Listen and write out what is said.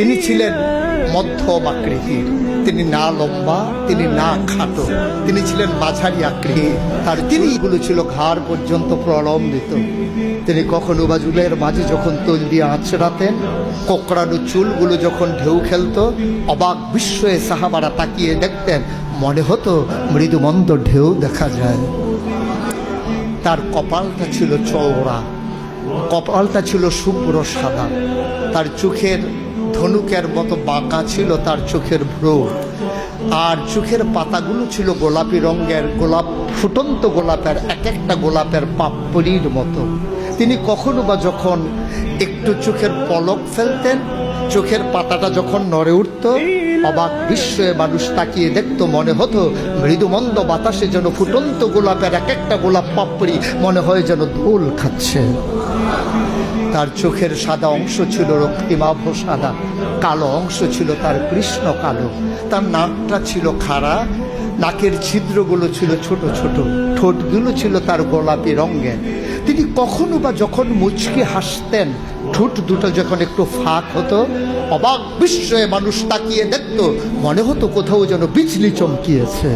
তিনি ছিলেন মধ্যম আকৃতির, তিনি না লম্বা, তিনি না খাটো, তিনি ছিলেন মাঝারি আকৃতির। তার চুলগুলো ছিল ঘাড় পর্যন্ত প্রলম্বিত। তিনি কখনো বা চুলের মাঝে যখন তৈল দিয়ে আঁচড়াতেন, কোকড়ানো চুলগুলো যখন ঢেউ খেলতো, অবাক বিস্ময়ে সাহাবারা তাকিয়ে দেখতেন, মনে হতো মৃদুমন্দ ঢেউ দেখা যায়। তার কপালটা ছিল চওড়া, কপালটা ছিল শুভ্র সাদা, তার চোখের ধনুকের মতো বাঁকা ছিল তার চোখের ভ্রু, আর চোখের পাতাগুলো ছিল গোলাপি রঙের, গোলাপ ফুটন্ত গোলাপের এক একটা গোলাপের পাপড়ির মতো। তিনি কখনো বা যখন একটু চোখের পলক ফেলতেন, চোখের পাতাটা যখন নড়ে উঠত, অবাক বিস্ময়ে মানুষ তাকিয়ে দেখত, মনে হতো মৃদুমন্দ বাতাসে যেন ফুটন্ত গোলাপের এক একটা গোলাপ পাপড়ি মনে হয় যেন দোল খাচ্ছে। তার চোখের সাদা অংশ ছিল রক্তিমাভ সাদা, কালো অংশ ছিল তার কৃষ্ণ কালো। তার নাকটা ছিল খাড়া, নাকের ছিদ্রগুলো ছিল ছোট ছোট, ঠোঁটগুলো ছিল তার গোলাপি রঙের। তিনি কখনো বা যখন মুচকি হাসতেন, ঠোঁট দুটো যখন একটু ফাঁক হতো, অবাক বিস্ময়ে মানুষ তাকিয়ে দেখত, মনে হতো কোথাও যেন বিজলি চমকিয়েছে।